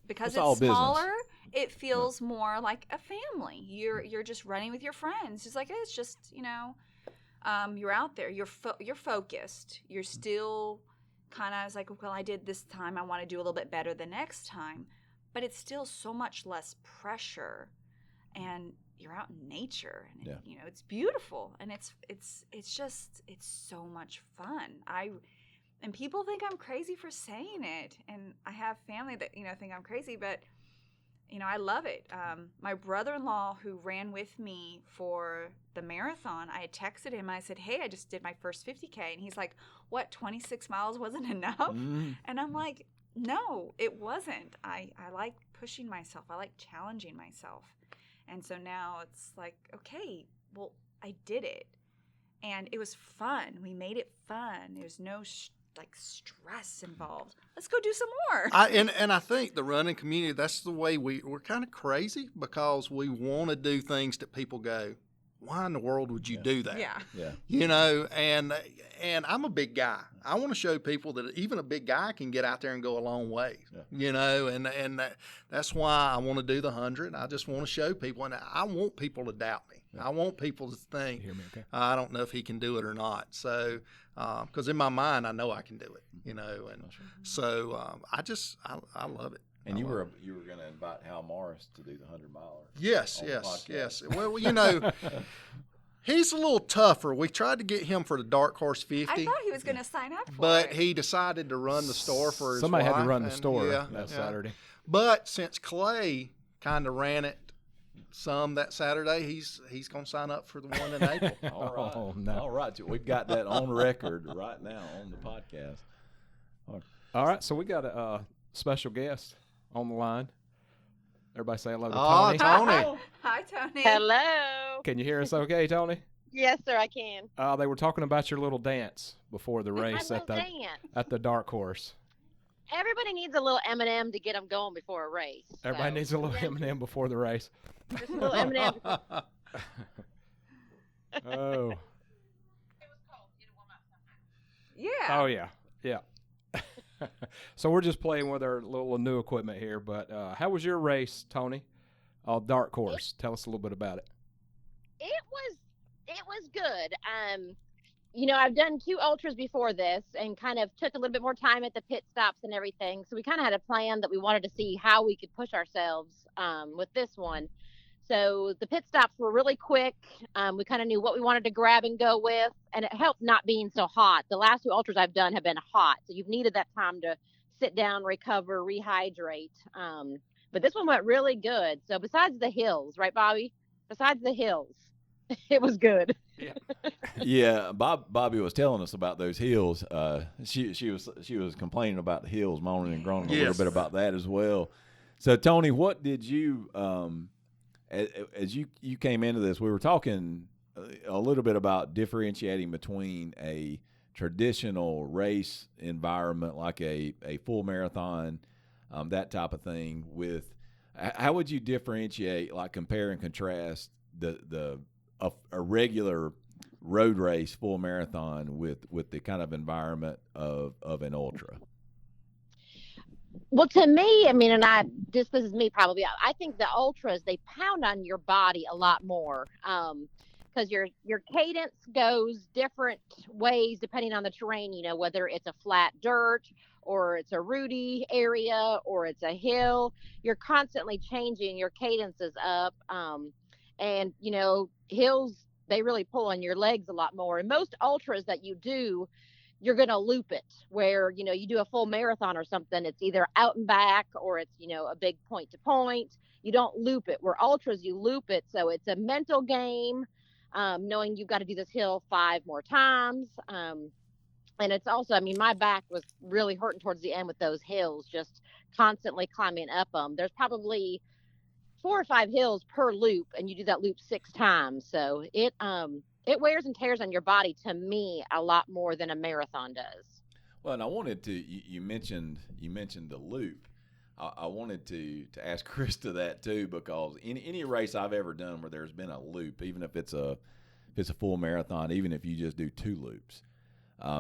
C: because it's smaller, it feels more like a family. You're just running with your friends. It's like, it's just, you're out there. You're focused. You're still kind of like, well, I did this time. I want to do a little bit better the next time. But it's still so much less pressure, and you're out in nature, and it's beautiful, and it's so much fun. And people think I'm crazy for saying it, and I have family that think I'm crazy, but I love it. My brother-in-law, who ran with me for the marathon, I had texted him. I said, "Hey, I just did my first 50K," and he's like, "What? 26 miles wasn't enough?" And I'm like, no, it wasn't. I like pushing myself. I like challenging myself. And so now it's like, okay, well, I did it. And it was fun. We made it fun. There's no stress involved. Let's go do some more.
D: And I think the running community, that's the way we're kind of crazy, because we want to do things that people go, why in the world would you do that?
C: Yeah.
A: Yeah.
D: You know, and I'm a big guy. I want to show people that even a big guy can get out there and go a long way.
A: Yeah.
D: You know, and that's why I want to do the 100. I just want to show people, and I want people to doubt me.
A: Yeah.
D: I want people to think,
B: You hear me okay?
D: I don't know if he can do it or not. So, because in my mind, I know I can do it. You know, and so I love it.
A: And
D: I
A: you
D: love
A: were
D: it.
A: going to invite Hal Morris to do the 100-miler.
D: Yes,
A: on the
D: yes,
A: podcast.
D: yes. Well, you know, he's a little tougher. We tried to get him for the Dark Horse 50.
C: I thought he was going to sign up for
D: But
C: it.
D: he decided to run the store for his
B: Somebody had
D: wife,
B: to run the
D: and
B: store
D: yeah,
B: that
D: yeah.
B: Saturday.
D: But since Clay kind of ran it some that Saturday, he's going to sign up for the one in April.
A: All right.
B: Oh, no.
A: All right. We've got that on record right now on the podcast.
B: All right, so we got a special guest on the line. Everybody say hello to
D: Oh,
B: Tony.
D: Tony.
C: Hi, Tony.
E: Hello.
B: Can you hear us okay, Tony?
E: Yes, sir, I can.
B: They were talking about your little dance before the race
E: I
B: at
E: love
B: the
E: dance.
B: at the Dark Horse.
E: Everybody needs a little M&M to get them going before a race.
B: Everybody
E: so.
B: needs a little M&M before the race.
E: Just a little M&M.
B: Oh.
C: Yeah.
B: Oh yeah, yeah. So we're just playing with our little new equipment here. But how was your race, Tony? Dark Horse. Tell us a little bit about it.
E: It was good. You know, I've done 2 ultras before this and kind of took a little bit more time at the pit stops and everything. So we kind of had a plan that we wanted to see how we could push ourselves with this one. So the pit stops were really quick. We kind of knew what we wanted to grab and go with, and it helped not being so hot. The last 2 ultras I've done have been hot, so you've needed that time to sit down, recover, rehydrate. But this one went really good. So besides the hills, right, Bobby? Besides the hills, it was good.
A: Yeah, Bobby was telling us about those hills. She was complaining about the hills, moaning and groaning a little
D: Yes.
A: bit about that as well. So Tony, what did you as you came into this? We were talking a little bit about differentiating between a traditional race environment like a full marathon, that type of thing. With how would you differentiate, like compare and contrast a regular road race full marathon with the kind of environment of an ultra?
E: Well, to me, I mean, and this is me probably. I think the ultras, they pound on your body a lot more because your cadence goes different ways depending on the terrain. You know, whether it's a flat dirt or it's a rooty area or it's a hill, you're constantly changing your cadences up. And you know, hills, they really pull on your legs a lot more. And most ultras that you do, you're going to loop it where, you know, you do a full marathon or something. It's either out and back or it's, you know, a big point to point. You don't loop it. Where ultras, you loop it. So it's a mental game, knowing you've got to do this hill 5 more times. And it's also, I mean, my back was really hurting towards the end with those hills, just constantly climbing up them. There's probably 4 or 5 hills per loop, and you do that loop 6 times. So it wears and tears on your body, to me, a lot more than a marathon does.
A: Well, and I wanted to. You mentioned the loop. I wanted to ask Christa that too, because in any race I've ever done where there's been a loop, even if it's a full marathon, even if you just do 2 loops,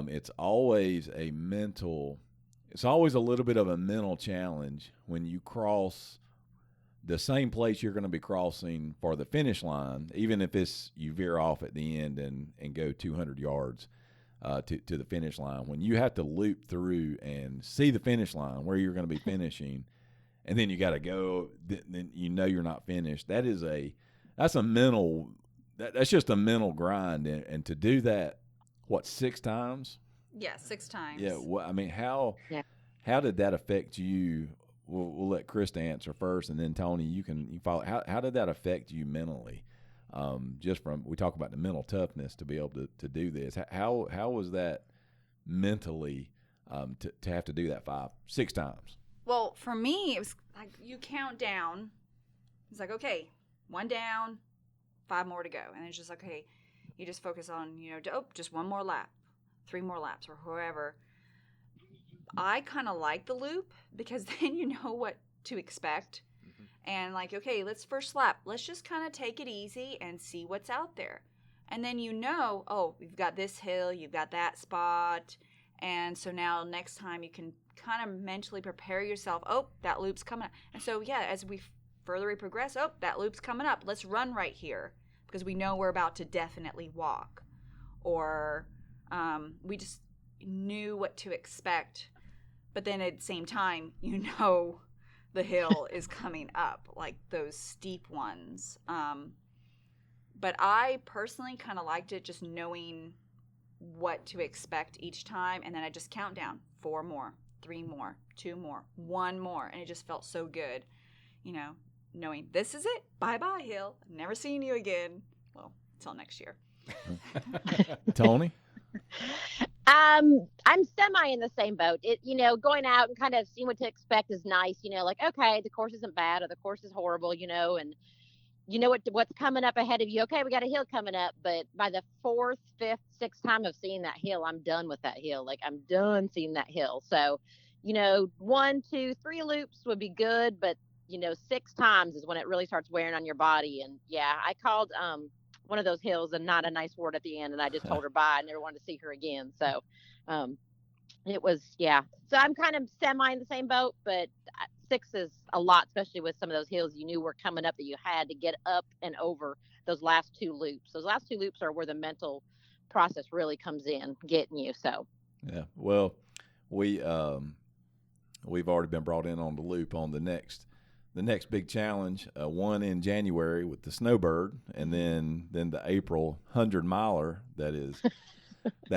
A: it's always a mental. It's always a little bit of a mental challenge when you cross the same place you're going to be crossing for the finish line, even if you veer off at the end and go 200 yards to the finish line. When you have to loop through and see the finish line where you're going to be finishing, and then you got to go, then you know you're not finished. That's just a mental grind, and to do that, what, 6 times?
C: Yeah, 6 times.
A: Yeah. I mean, how
E: Yeah.
A: did that affect you? We'll let Christa answer first, and then Tony, you follow. How did that affect you mentally? Just from, we talk about the mental toughness to be able to do this. How was that mentally to have to do that 6 times?
C: Well, for me, it was like you count down. It's like, okay, 1 down, 5 more to go. And it's just like, okay, you just focus on, you know, just 1 more lap, 3 more laps, or whoever. I kind of like the loop because then you know what to expect. And like, okay, let's first lap. Let's just kind of take it easy and see what's out there. And then oh, you've got this hill, you've got that spot. And so now next time you can kind of mentally prepare yourself. Oh, that loop's coming up. And so, yeah, as we progress, oh, that loop's coming up. Let's run right here because we know we're about to definitely walk. Or we just knew what to expect. But then at the same time, the hill is coming up, like those steep ones. But I personally kind of liked it just knowing what to expect each time. And then I just count down 4 more, 3 more, 2 more, 1 more. And it just felt so good, knowing this is it. Bye-bye, hill. Never seeing you again. Well, until next year.
A: Tony?
E: I'm semi in the same boat. Going out and kind of seeing what to expect is nice. Like, okay, the course isn't bad or the course is horrible, and what's coming up ahead of you. Okay, we got a hill coming up, but by the 4th, 5th, 6th time of seeing that hill, I'm done with that hill. Like, I'm done seeing that hill. So, 1, 2, 3 loops would be good, but 6 times is when it really starts wearing on your body. And yeah, I called one of those hills and not a nice word at the end, and I just told her bye. I never wanted to see her again. So it was, yeah. So I'm kind of semi in the same boat, but 6 is a lot, especially with some of those hills you knew were coming up that you had to get up and over those last 2 loops. Those last 2 loops are where the mental process really comes in, getting you. So
A: yeah, well, we've already been brought in on the loop on the next big challenge, one in January with the Snowbird, and then the April 100-miler that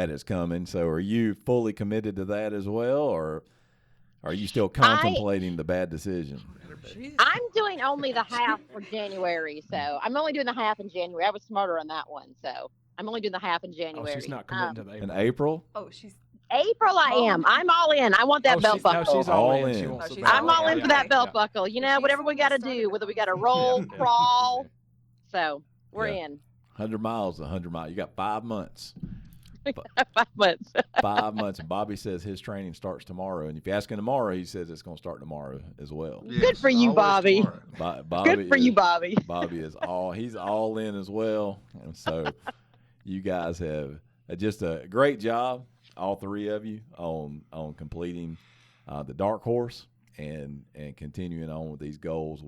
A: is coming. So are you fully committed to that as well, or are you still contemplating the bad decision?
E: I'm doing only the half for January, so I'm only doing the half in January. I was smarter on that one, so I'm only doing the half in January.
B: Oh, she's not committing to the April.
A: In April?
C: Oh, she's
E: April. I am. I'm all in. I want that belt buckle.
B: No, she's all in. She wants
E: I'm all in for that belt buckle. Whatever we got to do, whether we got to roll, crawl. So we're in.
A: 100 miles, 100 miles. You got 5 months.
E: 5 months.
A: 5 months. And Bobby says his training starts tomorrow. And if you ask him tomorrow, he says it's going to start tomorrow as well.
D: Yes,
E: good for you, Bobby.
A: Good
E: for you, Bobby.
A: Bobby he's all in as well. And so you guys have just a great job, all 3 of you, on completing the dark horse and continuing on with these goals.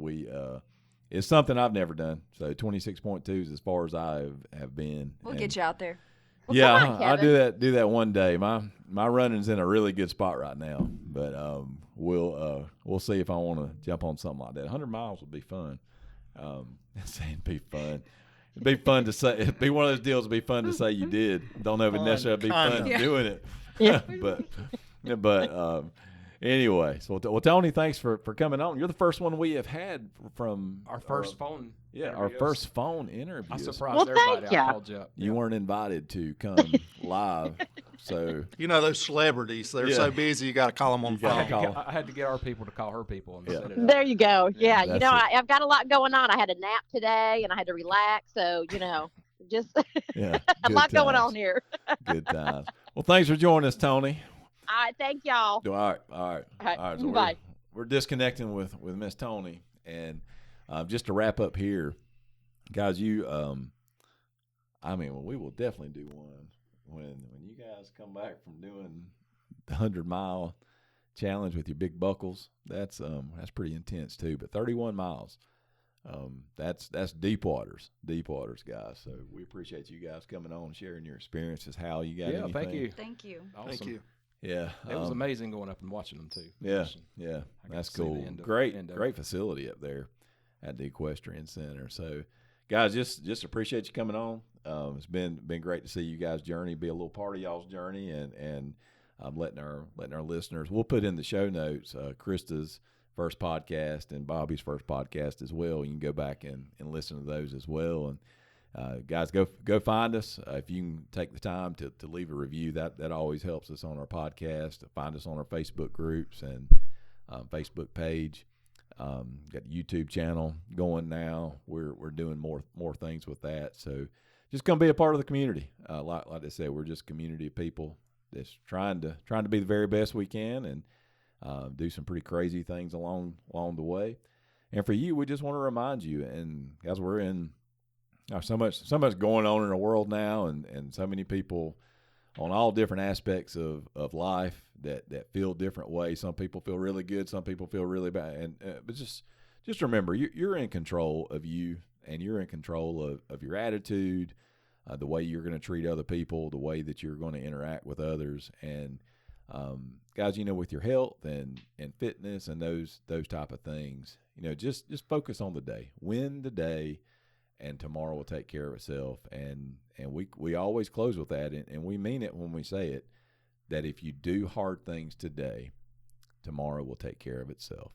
A: It's something I've never done. So 26.2 is as far as I have been.
C: We'll get you out there.
E: Well,
A: yeah,
E: come on,
A: I'll do that one day. My running's in a really good spot right now, but we'll see if I want to jump on something like that. 100 miles would be fun. Saying be fun. It'd be fun to say. It'd be one of those deals. It'd be fun to say you did. Don't know if it necessarily be fun doing it.
E: Yeah.
A: but anyway, so Tony, thanks for coming on. You're the first one we have had from
B: our first phone.
A: Yeah, our first phone interview.
B: I surprised everybody. I called you up.
A: You weren't invited to come live, so
D: those celebrities, they're so busy. You got to call them on the phone.
B: I had to get our people to call her people.
E: There you go. Yeah,
A: That's
E: I've got a lot going on. I had a nap today, and I had to relax. So just a lot going on here.
A: Good times. Well, thanks for joining us, Tony.
E: All right, thank y'all.
A: All right. So
E: bye.
A: We're disconnecting with Miss Tony, and just to wrap up here, guys, we will definitely do one when you guys come back from doing the 100-mile challenge with your big buckles. That's pretty intense too. But 31 miles, that's deep waters, guys. So we appreciate you guys coming on and sharing your experiences. Hal, you got anything?
B: Thank you.
C: Thank you.
B: Awesome.
D: Thank you.
A: Yeah,
B: it was amazing going up and watching them too.
A: Yeah, that's cool. Great facility up there at the Equestrian Center. So, guys, just appreciate you coming on. It's been great to see you guys' journey, be a little part of y'all's journey, and letting our listeners. We'll put in the show notes Krista's first podcast and Bobby's first podcast as well. You can go back and listen to those as well. And guys, go find us. If you can take the time to leave a review, that always helps us on our podcast. Find us on our Facebook groups and Facebook page. Got the YouTube channel going now. We're doing more things with that. So just come be a part of the community. Like I said, we're just a community of people that's trying to be the very best we can and do some pretty crazy things along the way. And for you, we just want to remind you, and guys, we're in so much going on in the world now, and so many people on all different aspects of life that feel different ways. Some people feel really good, some people feel really bad, and but just remember, you're in control of you, and you're in control of your attitude, the way you're going to treat other people, the way that you're going to interact with others. And guys, with your health and fitness and those type of things, just focus on the day. Win the day, and tomorrow will take care of itself. And we always close with that, and we mean it when we say it, that if you do hard things today, tomorrow will take care of itself.